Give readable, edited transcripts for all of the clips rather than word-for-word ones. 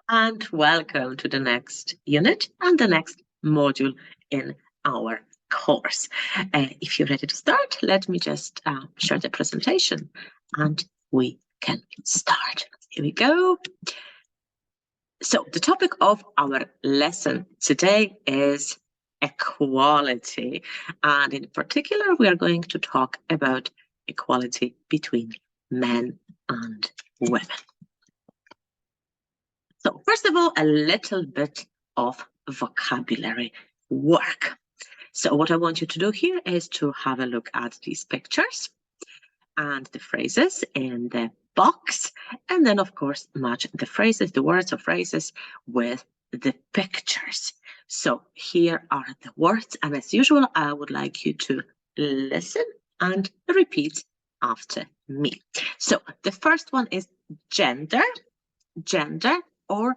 and welcome to the next unit and the next module in our course. If you're ready to start, let me just share the presentation and we can start. Here we go. So the topic of our lesson today is equality, and in particular we are going to talk about equality between men and women. So first of all, a little bit of vocabulary work. So what I want you to do here is to have a look at these pictures and the phrases in the box, and then of course match the phrases, the words or phrases with the pictures. So here are the words, and as usual, I would like you to listen and repeat after me. So the first one is gender, or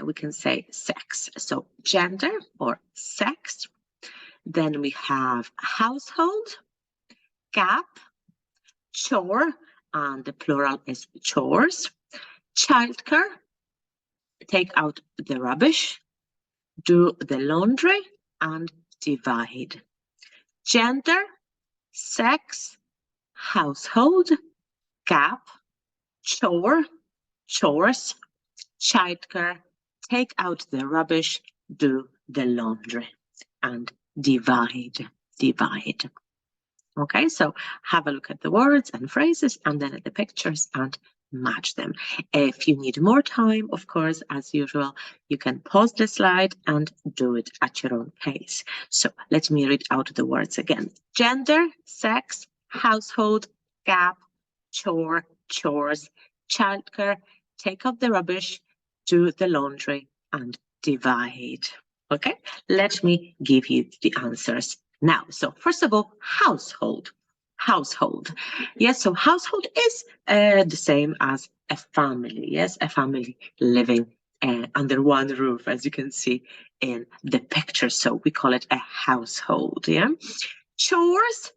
we can say sex. So gender or sex. Then we have household, gap, chore, and the plural is chores, childcare, take out the rubbish, do the laundry, and divide. Gender, sex, household, gap, chore, chores, childcare, take out the rubbish, do the laundry, and divide. Okay, so have a look at the words and phrases and then at the pictures and match them. If you need more time, of course, as usual, you can pause the slide and do it at your own pace. So let me read out the words again. Gender, sex, household, gap, chore, chores, childcare, take up the rubbish, do the laundry, and divide. Okay, let me give you the answers now. So first of all, household. Yes, so household is the same as a family. Yes, a family living under one roof, as you can see in the picture. So we call it a household. Yeah. Chores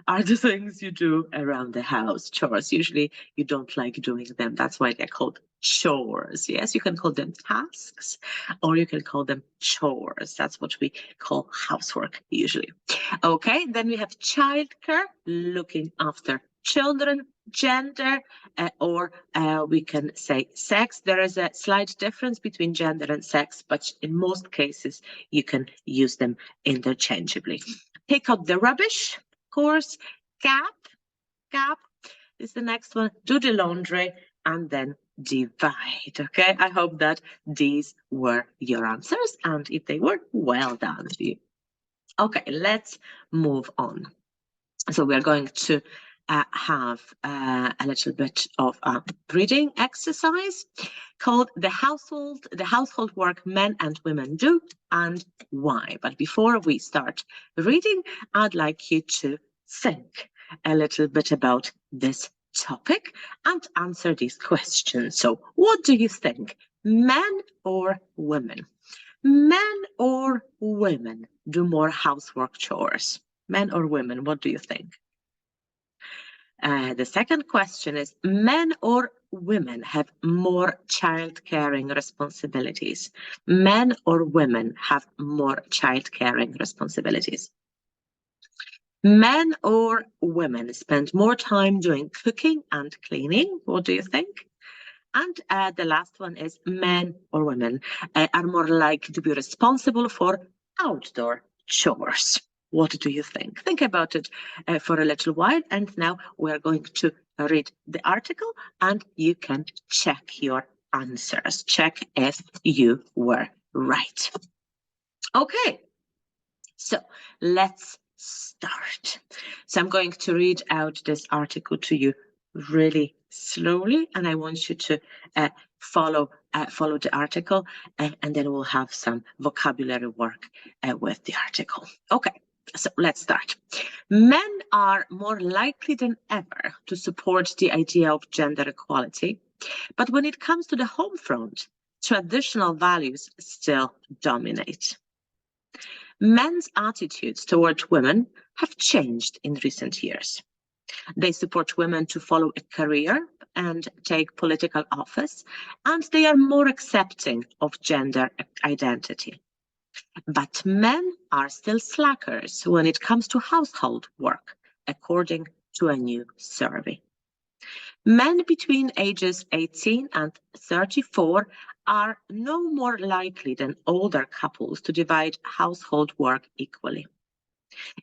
are the things you do around the house. Chores, usually you don't like doing them. That's why they're called chores. Yes, you can call them tasks or you can call them chores. That's what we call housework usually. Okay, then we have childcare, looking after children, gender, or we can say sex. There is a slight difference between gender and sex, but in most cases you can use them interchangeably. Take out the rubbish, of course. Gap is the next one. Do the laundry and then divide. Okay, I hope that these were your answers, and if they were, well done to you. Okay, let's move on. So we are going to have a little bit of a reading exercise called the household work men and women do and why. But before we start reading, I'd like you to think a little bit about this topic and answer these questions. So what do you think, men or women? Men or women do more housework chores? Men or women, what do you think? The second question is, men or women have more child-caring responsibilities? Men or women have more child-caring responsibilities? Men or women spend more time doing cooking and cleaning? What do you think? And the last one is, men or women are more likely to be responsible for outdoor chores? What do you think? Think about it for a little while. And now we're going to read the article and you can check your answers. Check if you were right. Okay, so let's start. So I'm going to read out this article to you really slowly, and I want you to follow the article, and then we'll have some vocabulary work with the article. Okay, so let's start. Men are more likely than ever to support the idea of gender equality, but when it comes to the home front, traditional values still dominate. Men's attitudes towards women have changed in recent years. They support women to follow a career and take political office, and they are more accepting of gender identity. But men are still slackers when it comes to household work, according to a new survey. Men between ages 18 and 34 are no more likely than older couples to divide household work equally.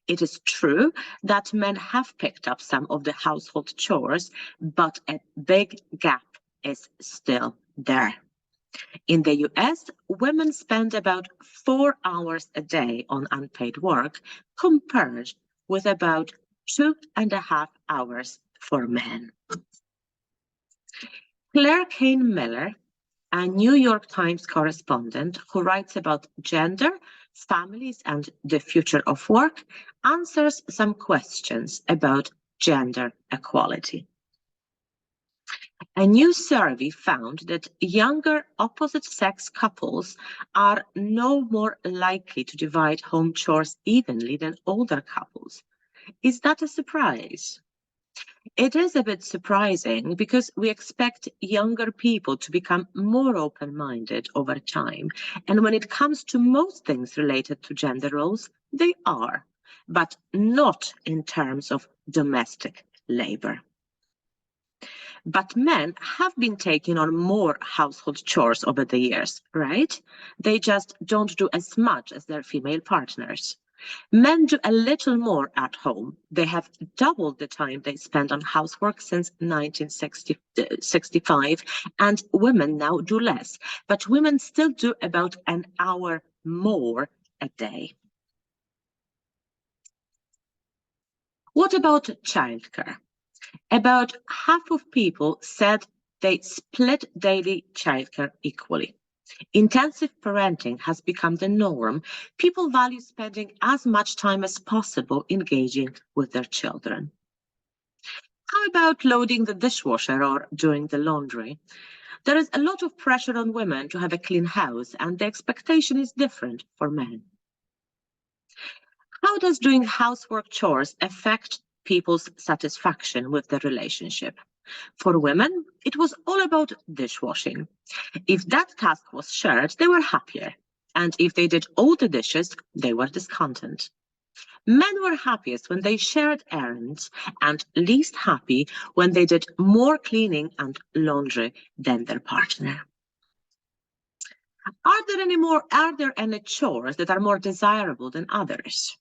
It is true that men have picked up some of the household chores, but a big gap is still there. In the US, women spend about 4 hours a day on unpaid work, compared with about 2.5 hours for men. Claire Kane Miller, a New York Times correspondent who writes about gender, families, and the future of work, answers some questions about gender equality. A new survey found that younger opposite-sex couples are no more likely to divide home chores evenly than older couples. Is that a surprise? It is a bit surprising because we expect younger people to become more open-minded over time. And when it comes to most things related to gender roles, they are, but not in terms of domestic labor. But men have been taking on more household chores over the years, right? They just don't do as much as their female partners. Men do a little more at home. They have doubled the time they spend on housework since 1965, and women now do less. But women still do about an hour more a day. What about childcare? About half of people said they split daily childcare equally. Intensive parenting has become the norm. People value spending as much time as possible engaging with their children. How about loading the dishwasher or doing the laundry? There is a lot of pressure on women to have a clean house, and the expectation is different for men. How does doing housework chores affect people's satisfaction with the relationship? For women, it was all about dishwashing. If that task was shared, they were happier. And if they did all the dishes, they were discontent. Men were happiest when they shared errands and least happy when they did more cleaning and laundry than their partner. Are there any chores that are more desirable than others?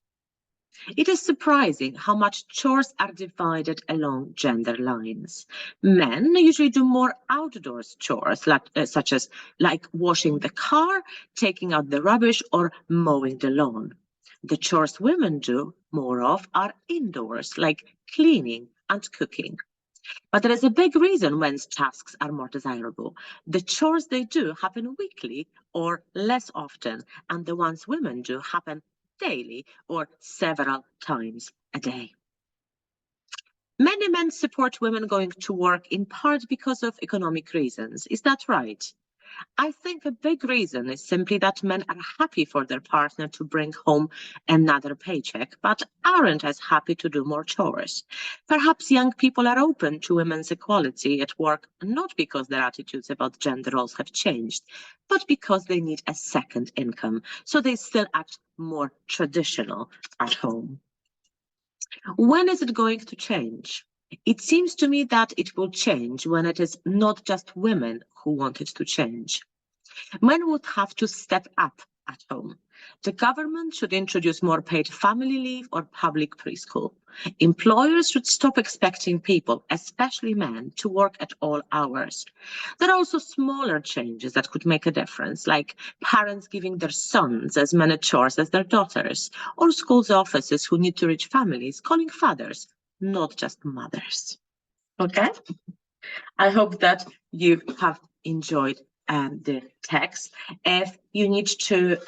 It is surprising how much chores are divided along gender lines. Men usually do more outdoors chores, such as washing the car, taking out the rubbish, or mowing the lawn. The chores women do more of are indoors, like cleaning and cooking. But there is a big reason men's tasks are more desirable. The chores they do happen weekly or less often, and the ones women do happen daily or several times a day. Many men support women going to work in part because of economic reasons. Is that right? I think a big reason is simply that men are happy for their partner to bring home another paycheck, but aren't as happy to do more chores. Perhaps young people are open to women's equality at work, not because their attitudes about gender roles have changed, but because they need a second income, so they still act more traditional at home. When is it going to change? It seems to me that it will change when it is not just women who want it to change. Men would have to step up at home. The government should introduce more paid family leave or public preschool. Employers should stop expecting people, especially men, to work at all hours. There are also smaller changes that could make a difference, like parents giving their sons as many chores as their daughters, or schools' offices who need to reach families calling fathers, not just mothers. Okay? I hope that you have enjoyed the text. If you need to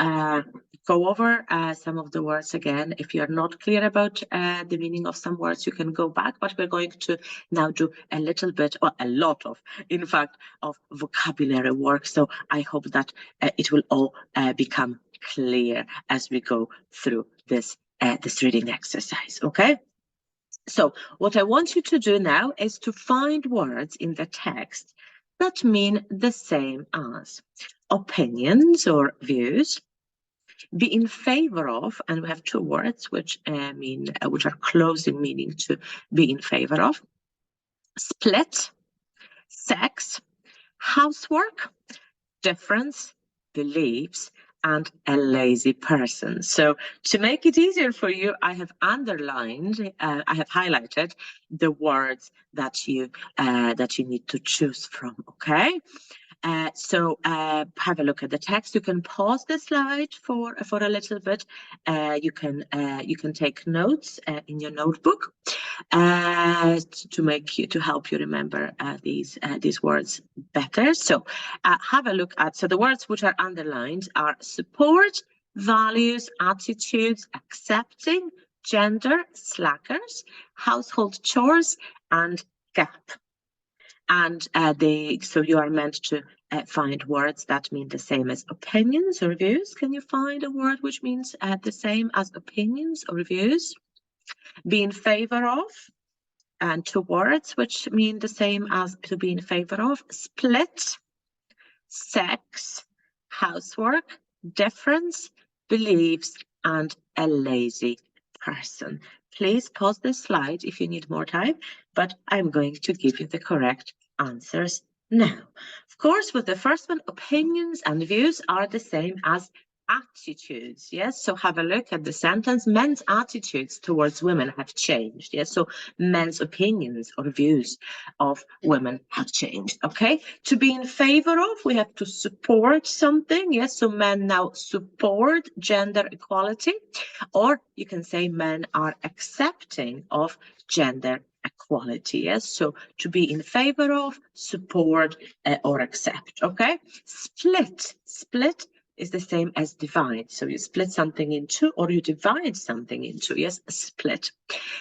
go over some of the words again, if you're not clear about the meaning of some words, you can go back, but we're going to now do a little bit, or a lot of, in fact, of vocabulary work. So I hope that it will all become clear as we go through this reading exercise, okay? So what I want you to do now is to find words in the text that mean the same as opinions or views, be in favor of, and we have two words which which are close in meaning to be in favor of, split, sex, housework, difference, beliefs, and a lazy person. So to make it easier for you, I have underlined, I have highlighted the words that you need to choose from. Okay. So have a look at the text. You can pause the slide for a little bit. You can take notes in your notebook to help you remember these words better. So have a look at, so the words which are underlined are support, values, attitudes, accepting, gender, slackers, household chores, and gap. And so you are meant to find words that mean the same as opinions or views. Can you find a word which means the same as opinions or views? Be in favor of, and two words which mean the same as to be in favor of: split, sex, housework, difference, beliefs, and a lazy person. Please pause this slide if you need more time, but I'm going to give you the correct answers now. Of course, with the first one, opinions and views are the same as attitudes. Yes, so have a look at the sentence. Men's attitudes towards women have changed. Yes, so men's opinions or views of women have changed. Okay, to be in favor of, we have to support something. Yes, so men now support gender equality, or you can say men are accepting of gender equality. Yes, so to be in favor of, support, or accept. Okay, split is the same as divide. So you split something in two, or you divide something in two. Yes, split.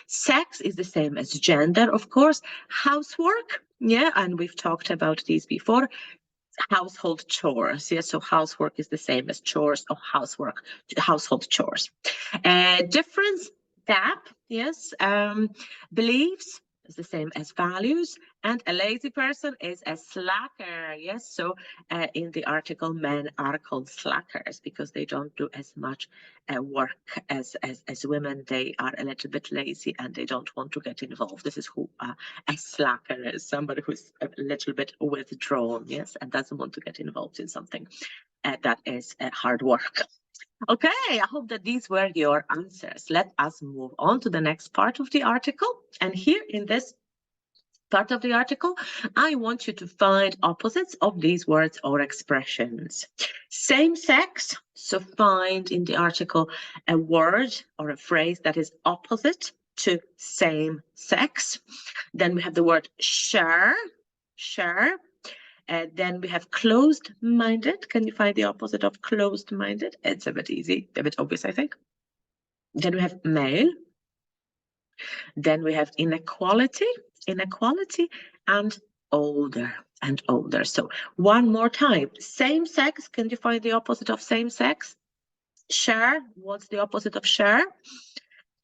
Sex is the same as gender, of course. Housework, yeah, and we've talked about these before. Household chores, yes, so housework is the same as chores or household chores. Difference, gap, yes. Beliefs is the same as values, and a lazy person is a slacker. Yes, so in the article, men are called slackers because they don't do as much work as women. They are a little bit lazy and they don't want to get involved. This is who a slacker is: somebody who's a little bit withdrawn, yes, and doesn't want to get involved in something that is hard work. Okay, I hope that these were your answers. Let us move on to the next part of the article. And here in this part of the article, I want you to find opposites of these words or expressions. Same sex, so find in the article a word or a phrase that is opposite to same sex. Then we have the word share. Then we have closed-minded. Can you find the opposite of closed-minded? It's a bit easy, a bit obvious, I think. Then we have male. Then we have inequality, and older. So one more time. Same sex. Can you find the opposite of same sex? Share. What's the opposite of share?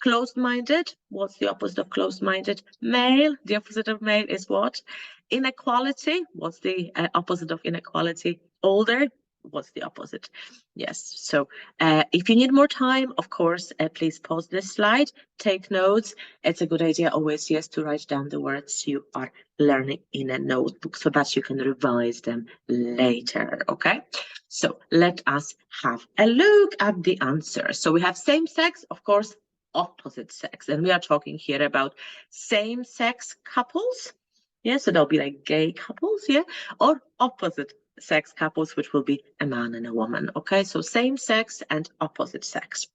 Closed-minded. What's the opposite of closed-minded? Male. The opposite of male is what? Inequality. What's the opposite of inequality? Older. What's the opposite? Yes. So if you need more time, of course, please pause this slide, take notes. It's a good idea always, yes, to write down the words you are learning in a notebook so that you can revise them later. Okay. So let us have a look at the answers. So we have same sex, of course, opposite sex, and we are talking here about same sex couples. Yeah, so they'll be like gay couples, yeah, or opposite sex couples, which will be a man and a woman. Okay, so same sex and opposite sex.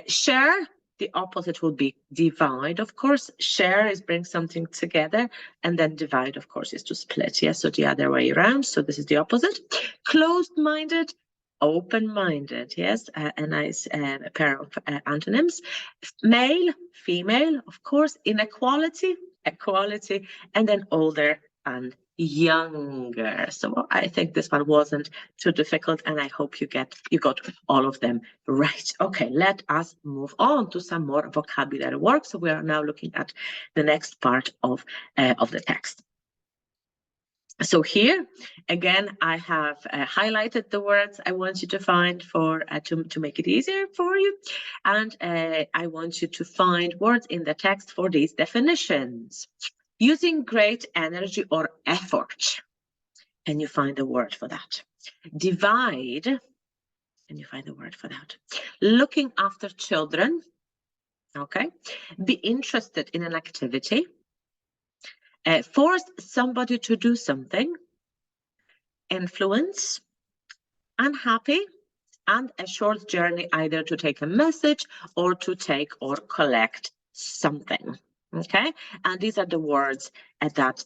Share, the opposite will be divide, of course. Share is bring something together, and then divide, of course, is to split. Yes, so the other way around. So this is the opposite. Closed-minded, open-minded. Yes, a nice pair of antonyms. Male, female, of course. Inequality, equality, and then older, and younger. So I think this one wasn't too difficult, and I hope you got all of them right. Okay, let us move on to some more vocabulary work. So we are now looking at the next part of the text. So here, again, I have highlighted the words I want you to find for to make it easier for you. And I want you to find words in the text for these definitions. Using great energy or effort. Can you find a word for that? Divide. Can you find a word for that? Looking after children. Okay. Be interested in an activity. Force somebody to do something. Influence, unhappy, and a short journey either to take a message or to take or collect something. Okay, and these are the words that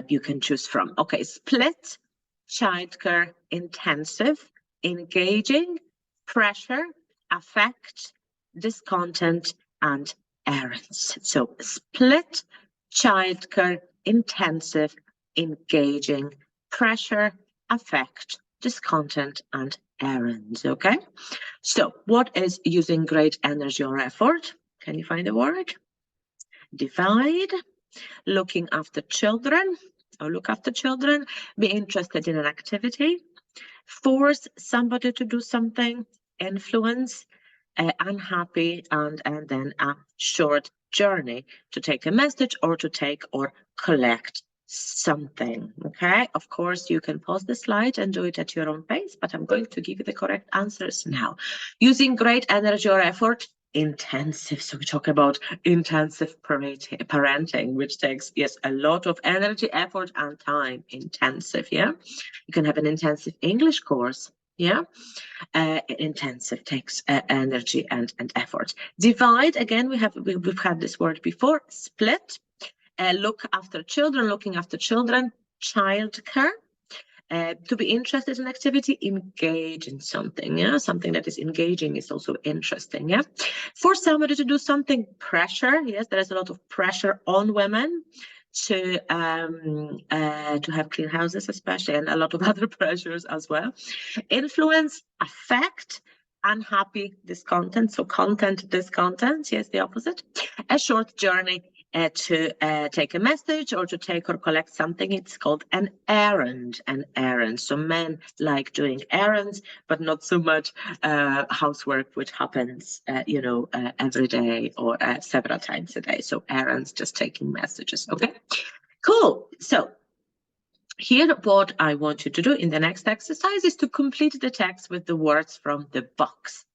you can choose from. Okay, split, childcare, intensive, engaging, pressure, affect, discontent, and errands. So split, childcare, intensive, engaging, pressure, affect, discontent, and errands. Okay, so what is using great energy or effort? Can you find the word? Divide, looking after children or look after children, be interested in an activity, force somebody to do something, influence, unhappy, and then a short journey to take a message or to take or collect something. Okay, of course you can pause the slide and do it at your own pace, but I'm going to give you the correct answers now. Using great energy or effort, intensive. So we talk about intensive parenting, which takes, yes, a lot of energy, effort, and time. Intensive. Yeah, you can have an intensive English course. Yeah, intensive takes energy and effort. Divide, again, we've had this word before. Split, look after children, looking after children, childcare. To be interested in activity, engage in something. Yeah, something that is engaging is also interesting. Yeah, for somebody to do something, pressure. Yes, there is a lot of pressure on women to have clean houses, especially, and a lot of other pressures as well. Influence, affect, unhappy, discontent. So content, discontent. Yes, the opposite. A short journey to take a message or to take or collect something. It's called an errand. An errand. So men like doing errands, but not so much housework, which happens, every day or several times a day. So errands, just taking messages. Okay, cool. So here, what I want you to do in the next exercise is to complete the text with the words from the box.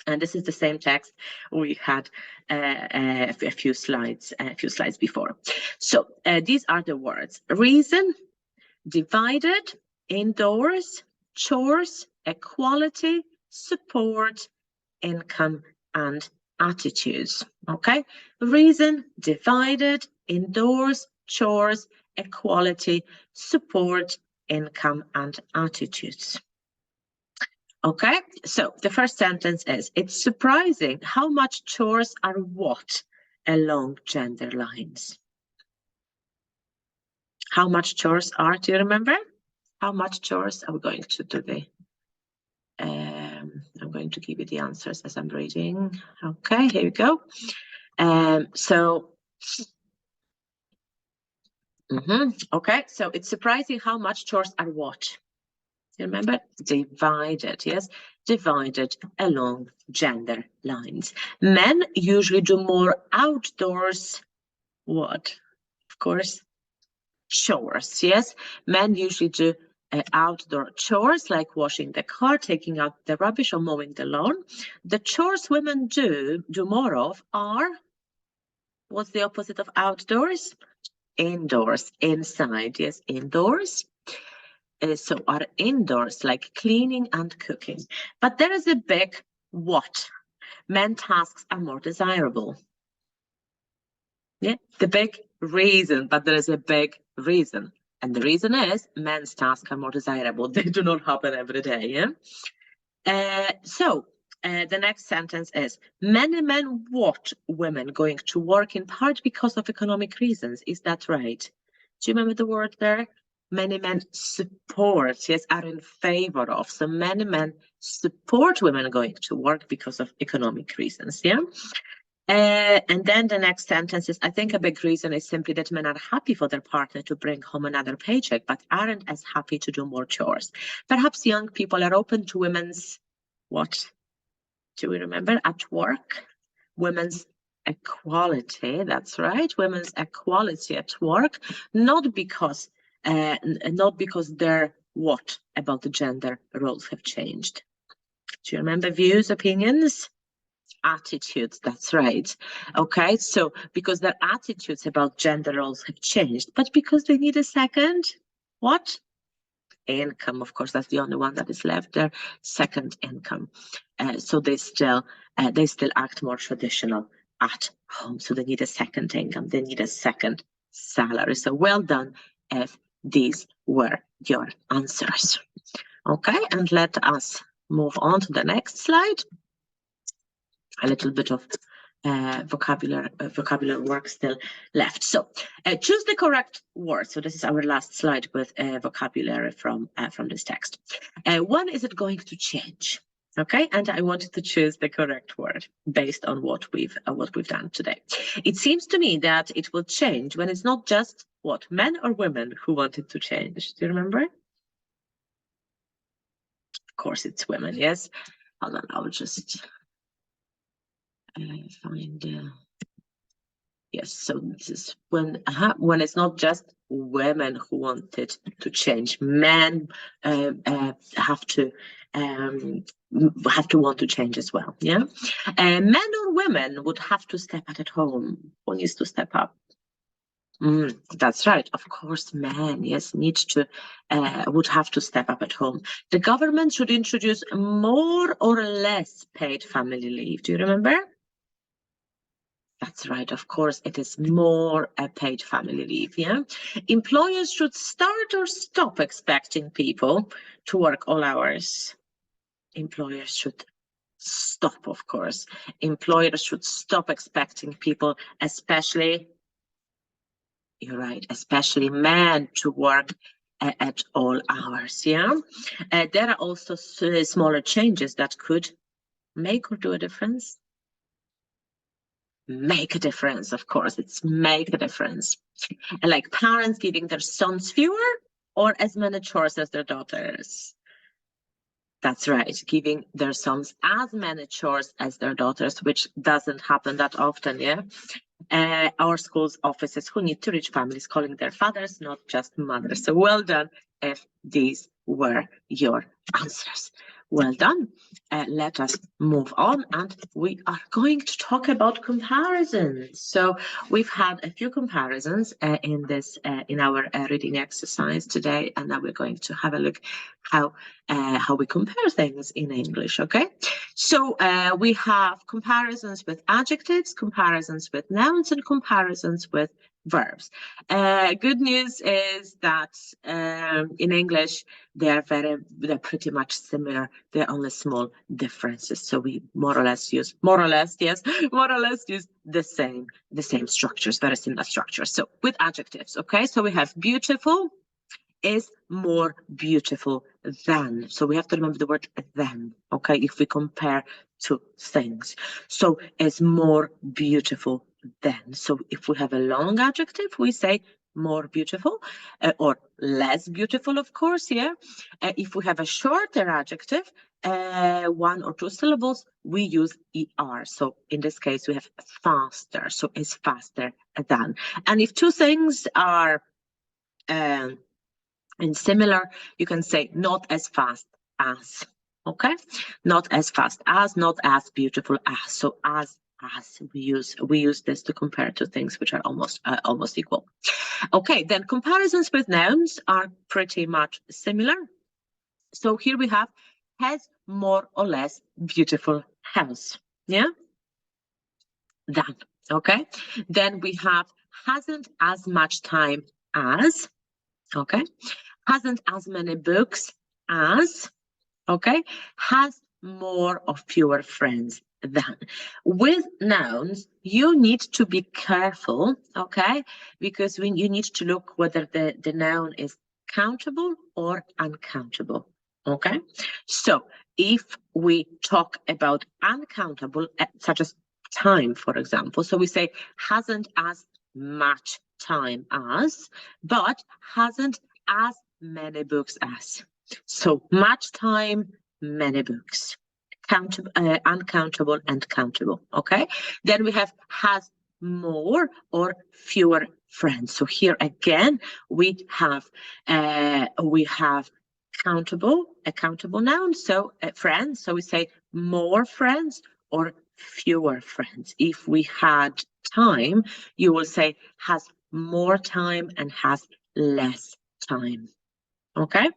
And this is the same text we had a few slides before. So these are the words: reason, divided, indoors, chores, equality, support, income, and attitudes. Okay, reason, divided, indoors, chores, equality, support, income, and attitudes. Okay, so the first sentence is, it's surprising how much chores are what along gender lines. How much chores are, do you remember? How much chores are we going to do? I'm going to give you the answers as I'm reading. Okay, here we go. Okay, so it's surprising how much chores are what? You remember? Divided, yes, divided along gender lines. Men usually do more outdoors, what? Of course, chores, yes. Men usually do outdoor chores like washing the car, taking out the rubbish, or mowing the lawn. The chores women do more of are, what's the opposite of outdoors? Indoors, inside, yes, indoors. So are indoors, like cleaning and cooking. But there is a big what. Men tasks are more desirable. Yeah, the big reason, but there is a big reason. And the reason is men's tasks are more desirable. They do not happen every day. Yeah. The next sentence is, many men watch women going to work in part because of economic reasons. Is that right? Do you remember the word there? Many men support, yes, are in favor of. So many men support women going to work because of economic reasons, yeah? And then the next sentence is, I think a big reason is simply that men are happy for their partner to bring home another paycheck, but aren't as happy to do more chores. Perhaps young people are open to women's, what? Do we remember? At work? Women's equality, that's right, women's equality at work, not because their what about the gender roles have changed. Do you remember views, opinions? Attitudes, that's right. Okay, so because their attitudes about gender roles have changed, but because they need a second, what? Income, of course, that's the only one that is left there, second income. So they still act more traditional at home. So they need a second income, they need a second salary. So well done if these were your answers. Okay, and let us move on to the next slide. A little bit of vocabulary work still left. So choose the correct word. So this is our last slide with vocabulary from this text. When is it going to change? Okay, and I wanted to choose the correct word based on what we've done today. It seems to me that it will change when it's not just what, men or women who want it to change. Do you remember? Of course, it's women. Yes. Hold on, I'll just find. Yes, so this is when it's not just women who want it to change. Men have to want to change as well. Yeah, men or women would have to step up at home. Who needs to step up? That's right. Of course, men, yes, would have to step up at home. The government should introduce more or less paid family leave. Do you remember? That's right, of course, it is more paid family leave, yeah? Employers should start or stop expecting people to work all hours. Employers should stop, of course. Employers should stop expecting people, especially, you're right, especially men, to work at all hours, yeah? There are also smaller changes that could make or do a difference. Make a difference, of course, it's make a difference. And like parents giving their sons fewer or as many chores as their daughters. That's right, giving their sons as many chores as their daughters, which doesn't happen that often, yeah? Our schools offices who need to reach families calling their fathers, not just mothers. So well done if these were your answers. Well done. Let us move on, and we are going to talk about comparisons. So we've had a few comparisons in our reading exercise today, and now we're going to have a look how we compare things in English. Okay, so we have comparisons with adjectives, comparisons with nouns, and comparisons with verbs. Good news is that in English they're pretty much similar. There are only small differences. So we more or less use the same structures, very similar structures. So with adjectives, okay. So we have beautiful is more beautiful than. So we have to remember the word than, okay, if we compare two things. So is more beautiful than. So if we have a long adjective, we say more beautiful or less beautiful, of course, yeah. If we have a shorter adjective, one or two syllables, we use er. So in this case, we have faster. So is faster than. And if two things are and similar, you can say not as fast as, okay? Not as fast as, not as beautiful as. So as we use this to compare two things which are almost equal. Okay, then comparisons with nouns are pretty much similar. So here we have has more or less beautiful house, yeah? Done, okay? Then we have hasn't as much time as, okay? Hasn't as many books as, okay? Has more or fewer friends than. With nouns, you need to be careful, okay? Because when you need to look whether the noun is countable or uncountable, okay? So if we talk about uncountable, such as time, for example, so we say hasn't as much time as, but hasn't as many books as. So much time, many books. Countable, uncountable, and countable. Okay. Then we have has more or fewer friends. So here again we have countable, a countable noun. So friends. So we say more friends or fewer friends. If we had time, you will say has more time and has less time. Okay.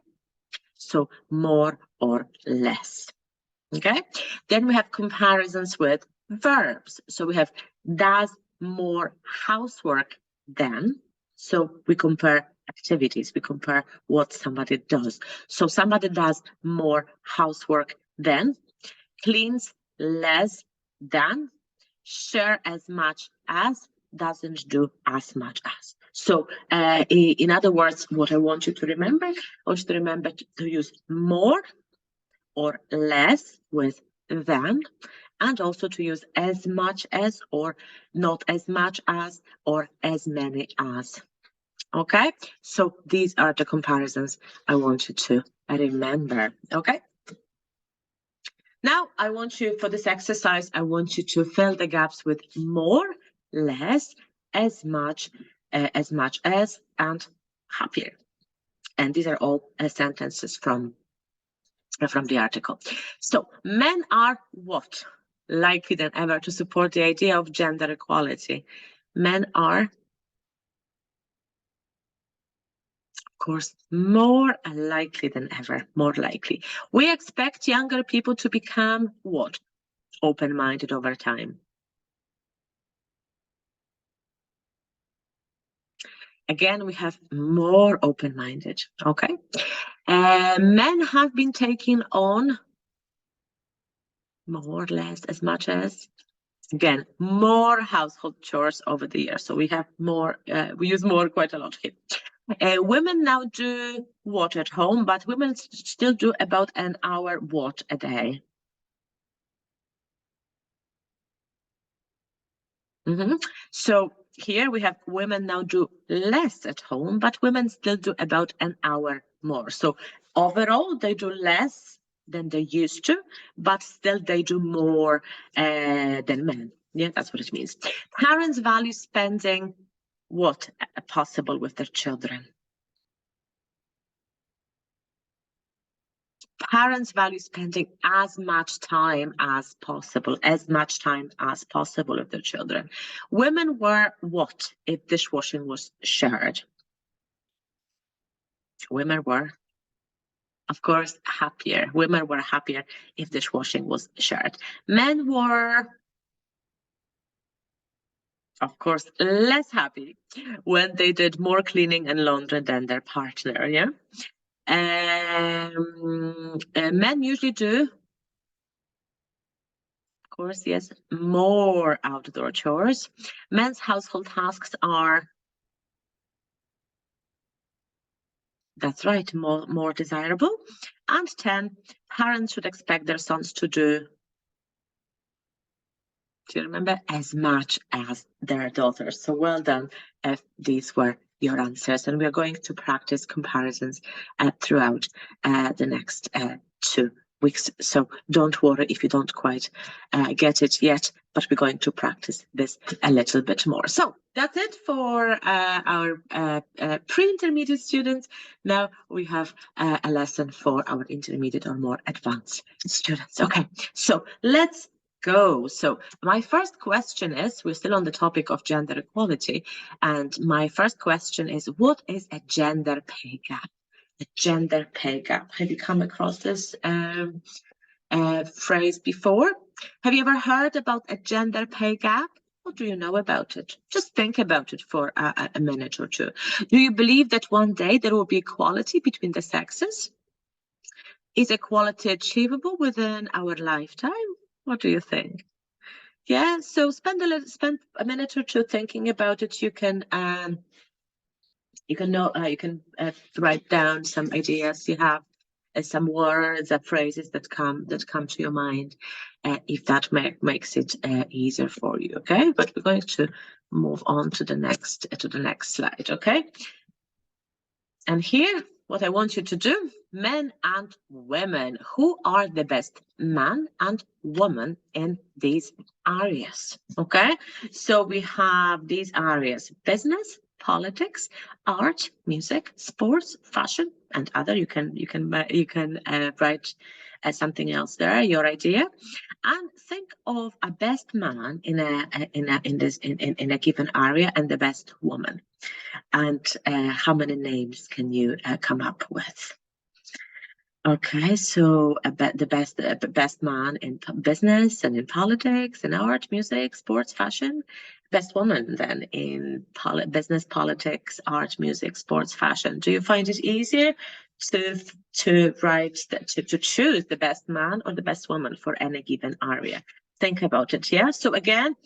So more or less. Okay, then we have comparisons with verbs. So we have does more housework than. So we compare activities, we compare what somebody does. So somebody does more housework than, cleans less than, share as much as, doesn't do as much as. So in other words, what I want you to remember, I want you to remember to use more or less with than, and also to use as much as or not as much as or as many as. Okay, so these are the comparisons I want you to remember. Okay, now I want you, for this exercise, I want you to fill the gaps with more, less, as much as, and happier. And these are all sentences from the article. So men are what? Likely than ever to support the idea of gender equality. Men are, of course, more likely than ever, more likely. We expect younger people to become what? Open-minded over time. Again, we have more open-minded, okay? Men have been taking on more or less, as much as, again, more household chores over the years. So we have more, we use more quite a lot here. Women now do what at home, but women still do about an hour what a day. So here we have women now do less at home, but women still do about an hour more. So overall, they do less than they used to, but still they do more than men. Yeah, that's what it means. Parents value spending what possible with their children. Parents value spending as much time as possible with their children. Women were what if dishwashing was shared? Women were, of course, happier. Women were happier if dishwashing was shared. Men were, of course, less happy when they did more cleaning and laundry than their partner. Yeah. Men usually do, of course, yes, more outdoor chores. Men's household tasks are, that's right, more desirable. And 10, parents should expect their sons to do you remember, as much as their daughters. So well done if these were your answers. And we're going to practice comparisons throughout the next 2 weeks. So don't worry if you don't quite get it yet, but we're going to practice this a little bit more. So that's it for our pre-intermediate students. Now we have a lesson for our intermediate or more advanced students. Okay, so let's go. So my first question is, we're still on the topic of gender equality, and my first question is, what is a gender pay gap? A gender pay gap. Have you come across this phrase before? Have you ever heard about a gender pay gap? What do you know about it? Just think about it for a minute or two. Do you believe that one day there will be equality between the sexes? Is equality achievable within our lifetime? What do you think? Yeah, so spend a minute or two thinking about it. You can write down some ideas you have, some words, phrases that come to your mind, if that makes it easier for you. Okay, but we're going to move on to the next slide. Okay, and here what I want you to do, men and women, who are the best man and woman in these areas. Okay, so we have these areas: business, politics, art, music, sports, fashion, and other. You can write something else there, your idea, and think of a best man in a given area and the best woman, and how many names can you come up with? Okay, so the best man in business and in politics, in art, music, sports, fashion. Best woman then in business, politics, art, music, sports, fashion. Do you find it easier to write to choose the best man or the best woman for any given area? Think about it. Yeah. So again,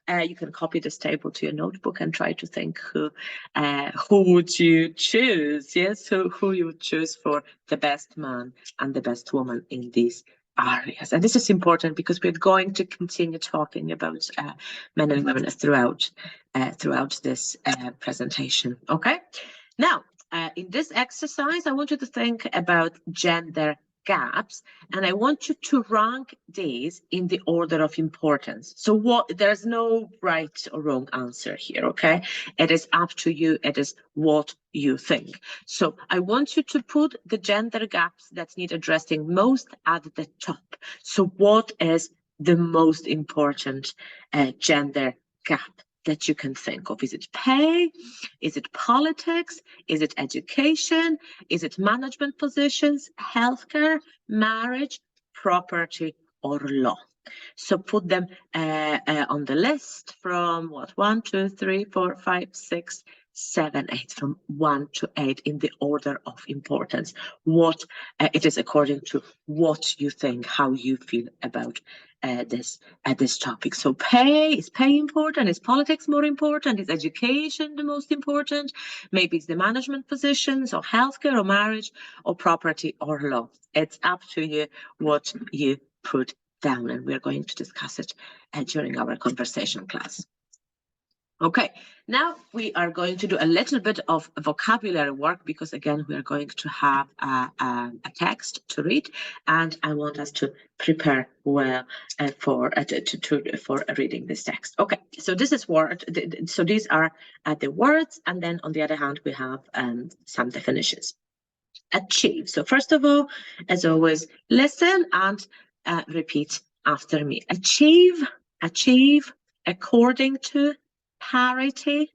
you can copy this table to your notebook and try to think who would you choose? Yes, who you would choose for the best man and the best woman in these areas. And this is important because we're going to continue talking about men and women throughout this presentation. Okay. Now, in this exercise, I want you to think about gender gaps, and I want you to rank these in the order of importance. So there's no right or wrong answer here, okay? It is up to you. It is what you think. So I want you to put the gender gaps that need addressing most at the top. So what is the most important gender gap that you can think of? Is it pay? Is it politics? Is it education? Is it management positions, healthcare, marriage, property, or law? So put them on the list from what? 1, 2, 3, 4, 5, 6, 7, 8, from 1 to 8 in the order of importance. What it is according to what you think, how you feel about this topic. So is pay important? Is politics more important? Is education the most important? Maybe it's the management positions or healthcare or marriage or property or law. It's up to you what you put down, and we're going to discuss it during our conversation class. Okay, now we are going to do a little bit of vocabulary work because again we are going to have a text to read, and I want us to prepare well for reading this text. Okay, so this is so these are the words, and then on the other hand we have some definitions. Achieve. So first of all, as always, listen and repeat after me. Achieve, according to, parity,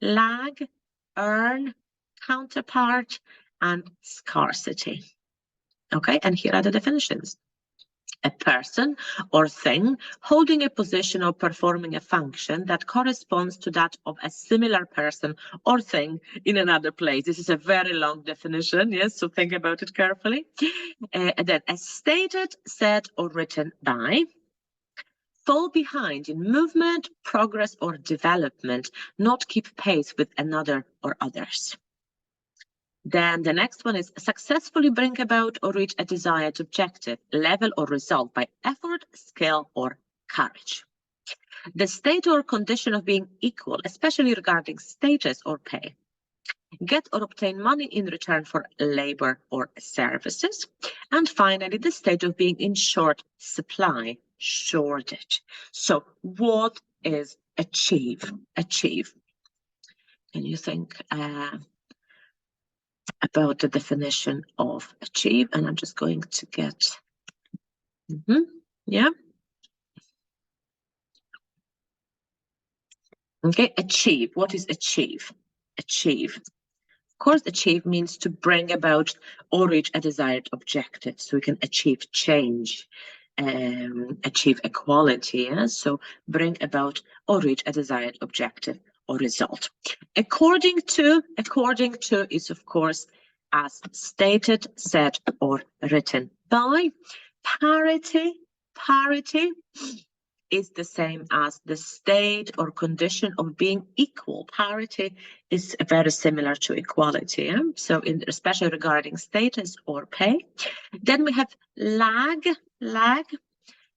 lag, earn, counterpart, and scarcity. Okay, and here are the definitions. A person or thing holding a position or performing a function that corresponds to that of a similar person or thing in another place. This is a very long definition, yes, so think about it carefully. And then, as stated, said, or written by. Fall behind in movement, progress, or development, not keep pace with another or others. Then the next one is successfully bring about or reach a desired objective, level, or result by effort, skill, or courage. The state or condition of being equal, especially regarding status or pay. Get or obtain money in return for labor or services. And finally, the state of being in short supply, shortage. So what is achieve? Achieve. Can you think about the definition of achieve? And I'm just going to get, yeah. Okay, achieve. What is achieve? Achieve. Of course, achieve means to bring about or reach a desired objective. So we can achieve change, achieve equality. Yeah? So bring about or reach a desired objective or result. According to is, of course, as stated, said, or written by. Parity. is the same as the state or condition of being equal. Parity is very similar to equality. Yeah? So especially regarding status or pay. Then we have lag.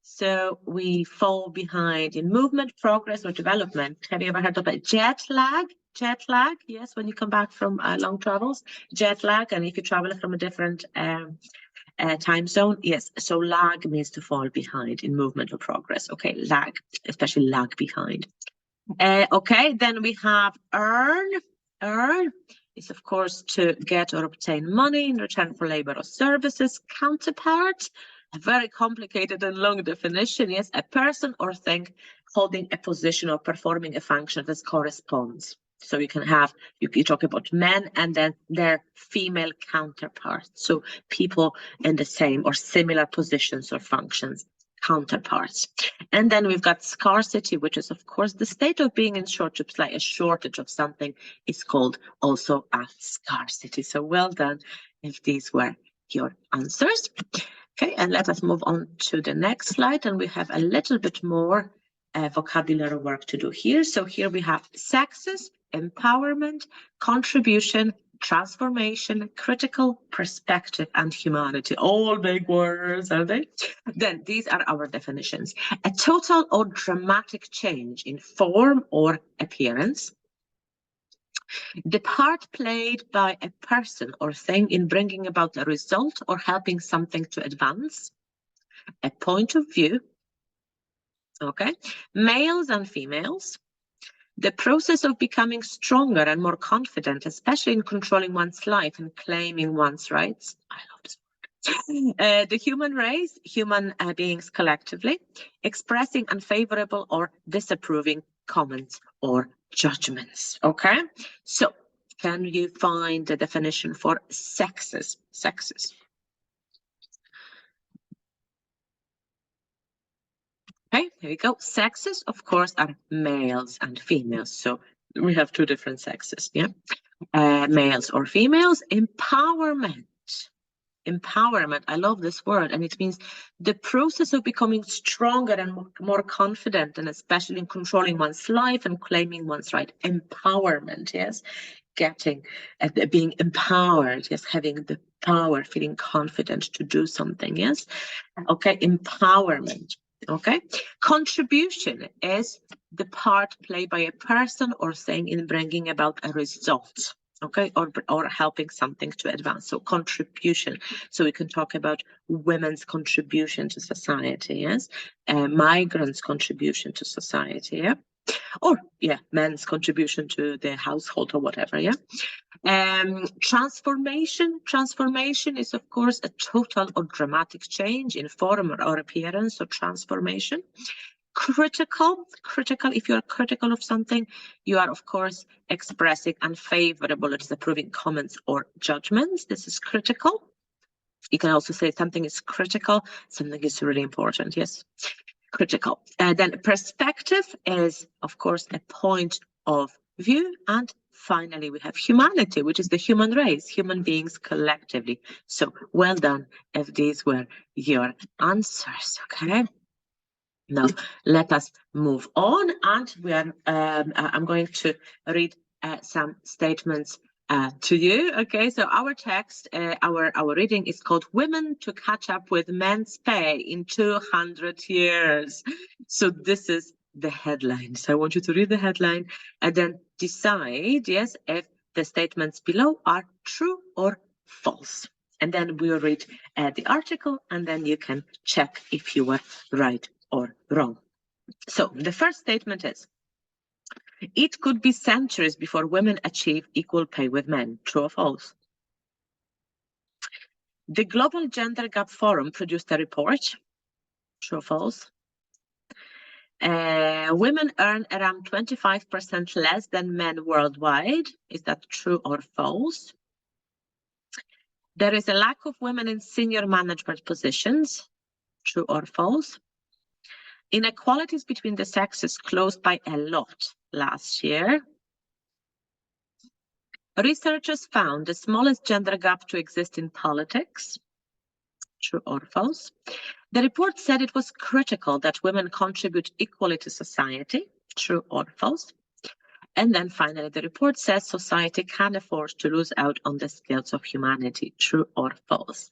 So we fall behind in movement, progress, or development. Have you ever heard of it? Jet lag? Jet lag, yes, when you come back from long travels, jet lag, and if you travel from a different time zone, yes. So lag means to fall behind in movement or progress. Okay, lag, especially lag behind. Okay, then we have earn. Earn is, of course, to get or obtain money in return for labor or services. Counterpart, a very complicated and long definition. Yes, a person or thing holding a position or performing a function that corresponds. So you can have, you talk about men and then their female counterparts. So people in the same or similar positions or functions, counterparts. And then we've got scarcity, which is, of course, the state of being in shortage, like a shortage of something is called also a scarcity. So well done if these were your answers. Okay, and let us move on to the next slide. And we have a little bit more vocabulary work to do here. So here we have sexes, empowerment, contribution, transformation, critical, perspective, and humanity. All big words, are they? Then these are our definitions. A total or dramatic change in form or appearance. The part played by a person or thing in bringing about a result or helping something to advance. A point of view. Okay, males and females. The process of becoming stronger and more confident, especially in controlling one's life and claiming one's rights. I love this word. The human race, human beings collectively, expressing unfavorable or disapproving comments or judgments. Okay, so can you find the definition for sexes? Sexes. Okay, here we go. Sexes, of course, are males and females. So we have two different sexes, yeah? Males or females. Empowerment. Empowerment, I love this word, and it means the process of becoming stronger and more confident, and especially in controlling one's life and claiming one's right. Empowerment, yes? Getting, being empowered, yes? Having the power, feeling confident to do something, yes? Okay, empowerment. Okay, contribution is the part played by a person or thing in bringing about a result. Okay, or helping something to advance. So contribution. So we can talk about women's contribution to society. Yes, migrants' contribution to society. Yeah, or yeah, men's contribution to the household or whatever. Yeah. Transformation is, of course, a total or dramatic change in form or appearance, so transformation. Critical, if you are critical of something, you are, of course, expressing unfavorable or disapproving comments or judgments. This is critical. You can also say something is critical, something is really important, yes. Critical. Then perspective is, of course, a point of view. And finally, we have humanity, which is the human race, human beings collectively. So well done if these were your answers, okay? Now, let us move on, and we are. I'm going to read some statements to you. Okay, so our text, our reading is called "Women to Catch Up with Men's Pay in 200 Years." So this is the headline. So I want you to read the headline and then decide, yes, if the statements below are true or false. And then we'll read the article, and then you can check if you were right or wrong. So the first statement is, it could be centuries before women achieve equal pay with men. True or false? The Global Gender Gap Forum produced a report. True or false? Women earn around 25% less than men worldwide. Is that true or false? There is a lack of women in senior management positions. True or false? Inequalities between the sexes closed by a lot last year. Researchers found the smallest gender gap to exist in politics. True or false? The report said it was critical that women contribute equally to society, true or false. And then finally, the report says society can afford to lose out on the skills of humanity, true or false.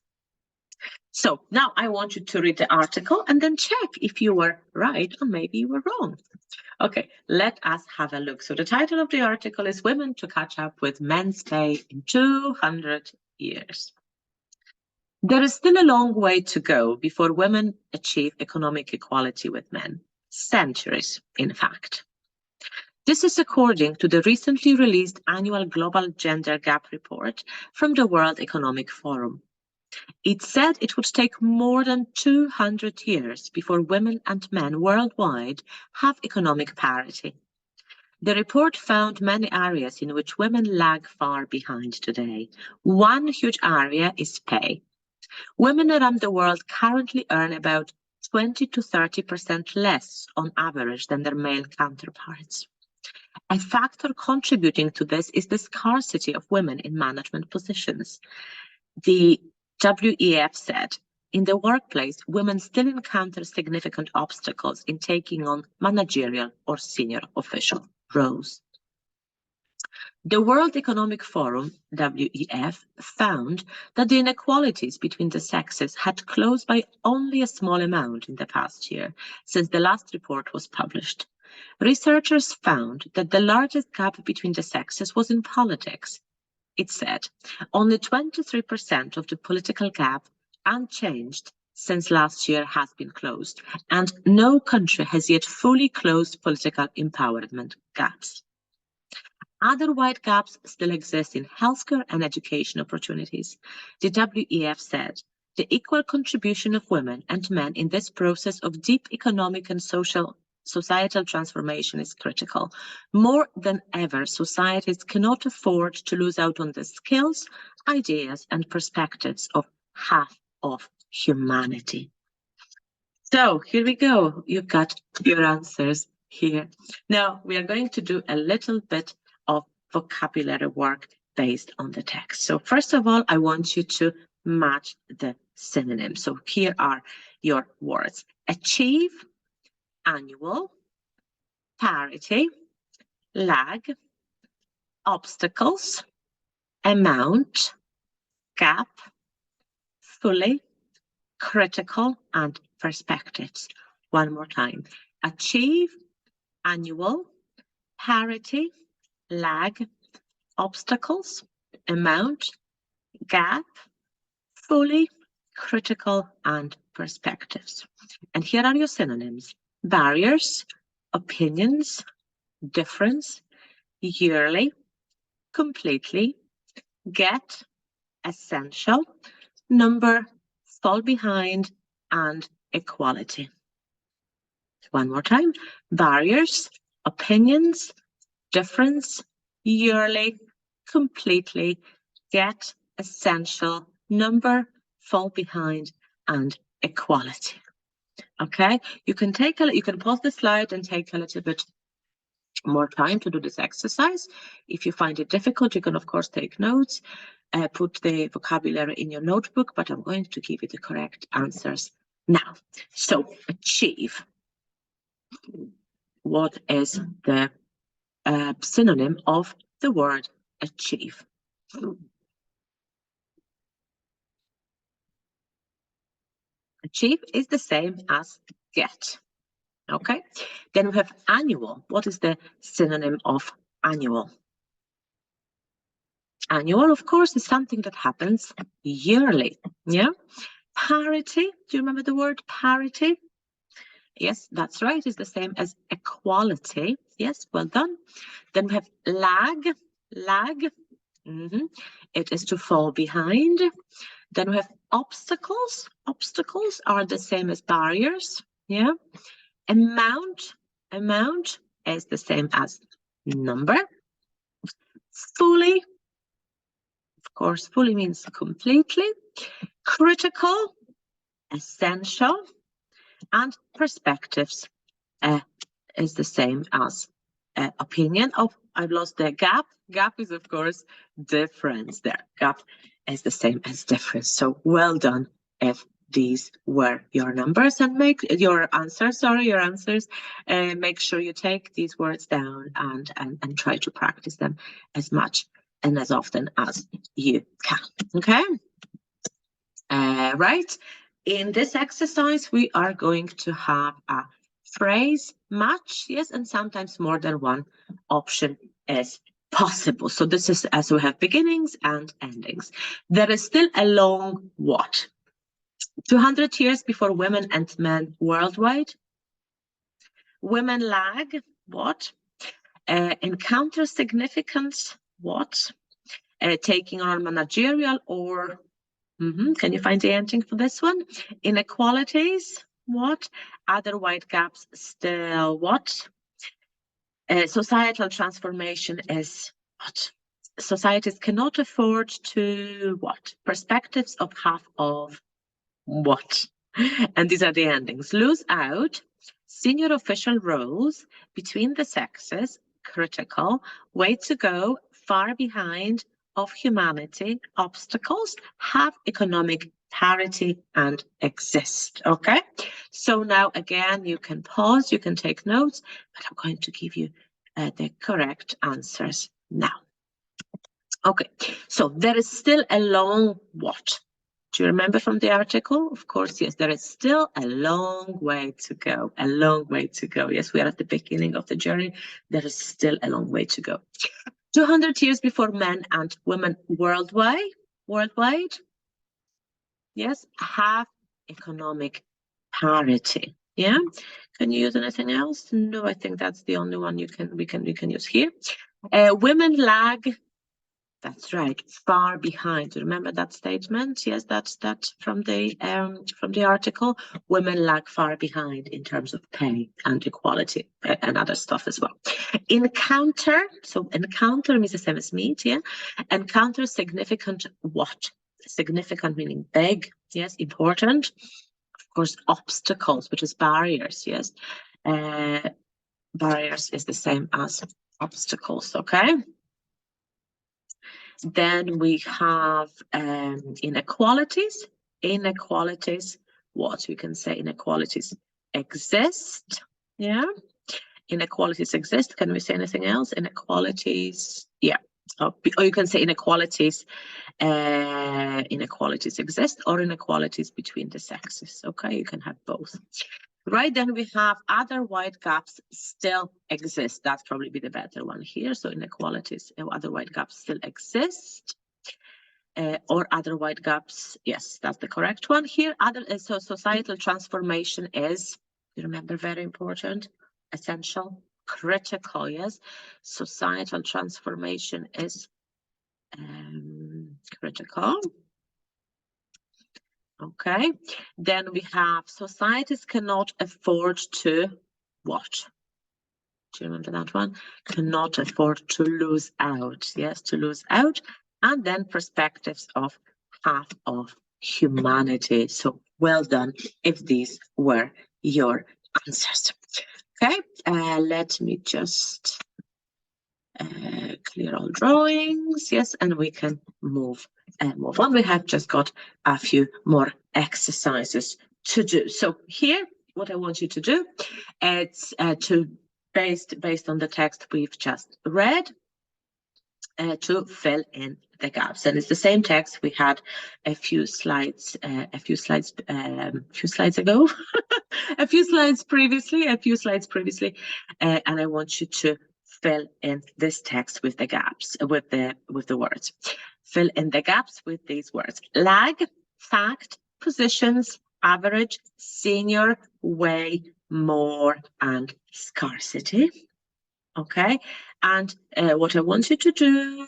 So now I want you to read the article and then check if you were right or maybe you were wrong. Okay, let us have a look. So the title of the article is Women to Catch Up with Men's Pay in 200 Years. There is still a long way to go before women achieve economic equality with men. Centuries, in fact. This is according to the recently released annual Global Gender Gap Report from the World Economic Forum. It said it would take more than 200 years before women and men worldwide have economic parity. The report found many areas in which women lag far behind today. One huge area is pay. Women around the world currently earn about 20 to 30% less on average than their male counterparts. A factor contributing to this is the scarcity of women in management positions. The WEF said, in the workplace, women still encounter significant obstacles in taking on managerial or senior official roles. The World Economic Forum, WEF, found that the inequalities between the sexes had closed by only a small amount in the past year, since the last report was published. Researchers found that the largest gap between the sexes was in politics. It said, only 23% of the political gap, unchanged since last year, has been closed, and no country has yet fully closed political empowerment gaps. Other wide gaps still exist in healthcare and education opportunities. The WEF said, the equal contribution of women and men in this process of deep economic and societal transformation is critical. More than ever, societies cannot afford to lose out on the skills, ideas, and perspectives of half of humanity. So here we go. You've got your answers here. Now we are going to do a little bit of vocabulary work based on the text. So first of all, I want you to match the synonyms. So here are your words: achieve, annual, parity, lag, obstacles, amount, gap, fully, critical, and perspectives. One more time: achieve, annual, parity, lag, obstacles, amount, gap, fully, critical, and perspectives. And here are your synonyms: barriers, opinions, difference, yearly, completely, get, essential, number, fall behind, and equality. One more time: barriers, opinions, difference, yearly, completely, get, essential, number, fall behind, and equality. Okay, you can pause the slide and take a little bit more time to do this exercise. If you find it difficult, you can of course take notes, put the vocabulary in your notebook, but I'm going to give you the correct answers now. So achieve. What is the synonym of the word achieve? Achieve is the same as get. Okay, then we have annual. What is the synonym of annual? Annual, of course, is something that happens yearly. Yeah. Parity, do you remember the word parity? Yes, that's right. It's the same as equality. Yes, well done. Then we have lag. It is to fall behind. Then we have obstacles. Obstacles are the same as barriers. Yeah. Amount is the same as number. Fully, of course, fully means completely. Critical, essential, and perspectives is the same as opinion. Oh, I've lost the gap. Gap is, of course, difference there. Gap is the same as difference. So well done if these were your numbers, and make your answers. Make sure you take these words down and try to practice them as much and as often as you can. Okay. Right. In this exercise, we are going to have a phrase match, yes, and sometimes more than one option is possible. So this is as we have beginnings and endings. There is still a long what? 200 years before women and men worldwide. Women lag what? Encounter significance what? Taking on managerial or can you find the ending for this one? Inequalities, what? Other wide gaps still what? Societal transformation is what? Societies cannot afford to what? Perspectives of half of what? And these are the endings. Lose out, senior official roles between the sexes, critical, way to go, far behind of humanity, obstacles, have economic parity and exist. Okay, so now again, you can pause, you can take notes, but I'm going to give you the correct answers now. Okay, so there is still a long what? Do you remember from the article? Of course, yes, there is still a long way to go, a long way to go. Yes, we are at the beginning of the journey. There is still a long way to go. 200 years before men and women worldwide, yes, have economic parity. Yeah, can you use anything else? No, I think that's the only one we can use here. Women lag. That's right, far behind. Remember that statement? Yes, that's from the article. Women lag far behind in terms of pay and equality and other stuff as well. Encounter, so encounter means the same as meet, yeah. Encounter significant what? Significant meaning big, yes, important. Of course, obstacles, which is barriers, yes. Barriers is the same as obstacles, okay? Then we have inequalities. Inequalities, what we can say inequalities exist. Yeah, inequalities exist. Can we say anything else? Inequalities, yeah. Or you can say inequalities, inequalities exist, or inequalities between the sexes. Okay, you can have both. Right, then we have other wide gaps still exist. That's probably be the better one here. So inequalities, other wide gaps still exist. Or other wide gaps, yes, that's the correct one here. So societal transformation is, you remember, very important, essential, critical, yes. Societal transformation is critical. Okay, then we have societies cannot afford to what? Do you remember that one? Cannot afford to lose out. Yes, to lose out. And then perspectives of half of humanity. So well done if these were your answers. Okay, let me just clear all drawings. Yes, and we can move on. We have just got a few more exercises to do. So here, what I want you to do, it's based on the text we've just read, to fill in the gaps. And it's the same text we had a few slides ago, a few slides previously, and I want you to fill in this text with the gaps, with the words. Fill in the gaps with these words: lag, fact, positions, average, senior, way, more, and scarcity. Okay, and what I want you to do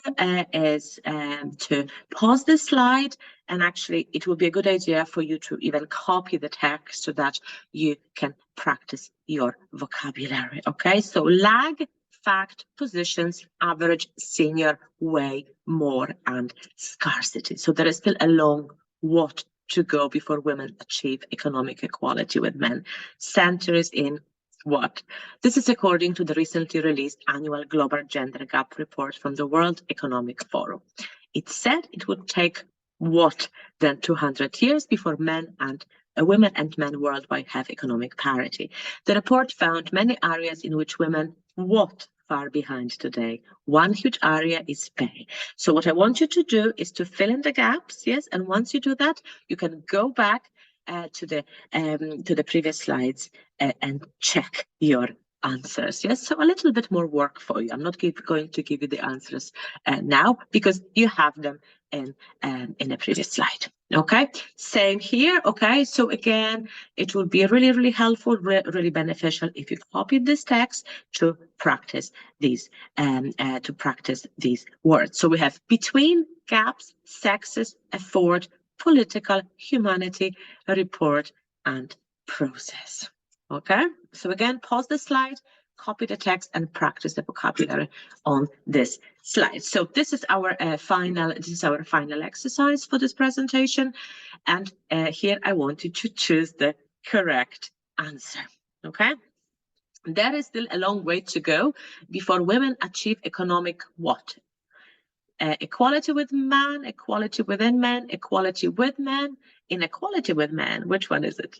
is to pause this slide, and actually it would be a good idea for you to even copy the text so that you can practice your vocabulary. Okay, so lag, fact, positions, average, senior, way, more, and scarcity. So there is still a long what to go before women achieve economic equality with men. Centers in what? This is according to the recently released annual Global Gender Gap report from the World Economic Forum. It said it would take what than 200 years before women and men worldwide have economic parity. The report found many areas in which women what far behind today. One huge area is pay. So what I want you to do is to fill in the gaps, yes, and once you do that, you can go back to the previous slides and check your answers. Yes, so a little bit more work for you. I'm not going to give you the answers now because you have them in a previous slide. Okay, same here. Okay, so again, it will be really helpful, really beneficial if you copy this text to practice these words. So we have between, gaps, sexes, afford, political, humanity, report, and process. Okay, so again, pause the slide, copy the text, and practice the vocabulary on this slide. So this is our final exercise for this presentation, and here I want you to choose the correct answer. Okay, there is still a long way to go before women achieve economic what? Equality with man, equality within men, equality with men, inequality with men. Which one is it?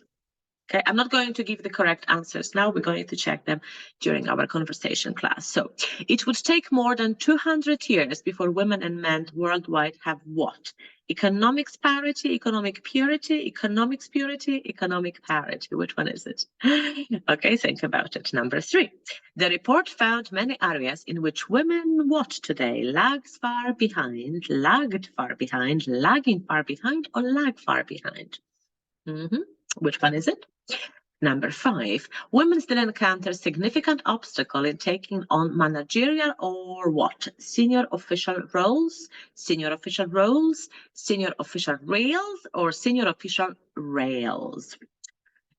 Okay, I'm not going to give the correct answers now. We're going to check them during our conversation class. So it would take more than 200 years before women and men worldwide have what? Economics parity, economic purity, economics purity, economic parity. Which one is it? Okay, think about it. Number 3. The report found many areas in which women what today? Lags far behind, lagged far behind, lagging far behind, or lag far behind? Which one is it? Number 5, women still encounter significant obstacle in taking on managerial or what? Senior official roles, senior official roles, senior official rails, or senior official rails.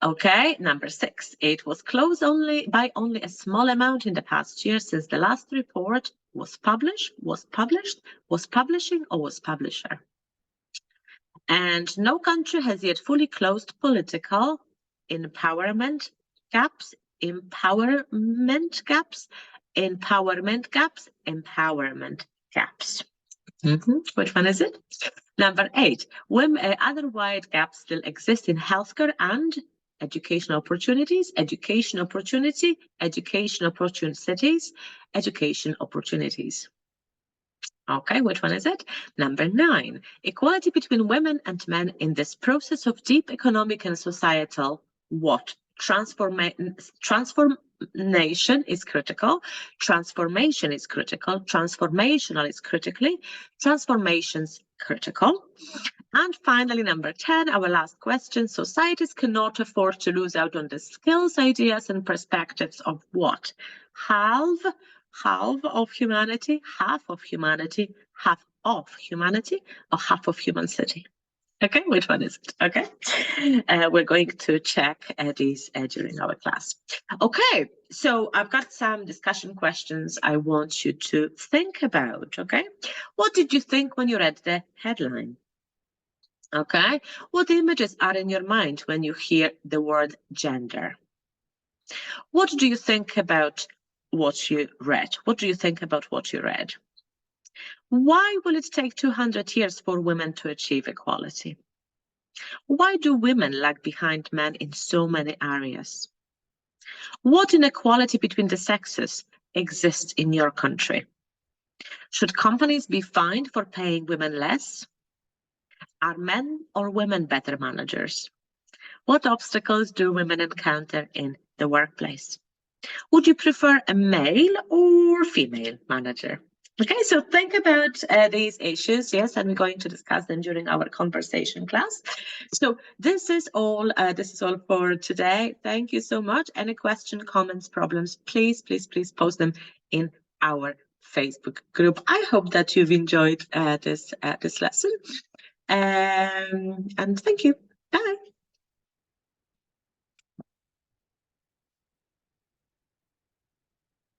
Okay, number 6, it was closed by only a small amount in the past year since the last report was published, was publishing, or was publisher. And no country has yet fully closed political empowerment gaps. Which one is it? Number 8, other wide gaps still exist in healthcare and educational opportunities, education opportunities. Okay, which one is it? Number 9, equality between women and men in this process of deep economic and societal what? Transformation is critical. Transformation is critical. Transformational is critically. Transformations critical. And finally, number 10, our last question. Societies cannot afford to lose out on the skills, ideas, and perspectives of what? Half of humanity, half of humanity, or half of humanity. Okay, which one is it? Okay, we're going to check these during our class. Okay, so I've got some discussion questions I want you to think about. Okay, what did you think when you read the headline? Okay, what images are in your mind when you hear the word gender? What do you think about what you read? What do you think about what you read? Why will it take 200 years for women to achieve equality? Why do women lag behind men in so many areas? What inequality between the sexes exists in your country? Should companies be fined for paying women less? Are men or women better managers? What obstacles do women encounter in the workplace? Would you prefer a male or female manager? Okay, so think about these issues, yes, and we're going to discuss them during our conversation class. So this is all for today. Thank you so much. Any question, comments, problems, please post them in our Facebook group. I hope that you've enjoyed this lesson, and thank you.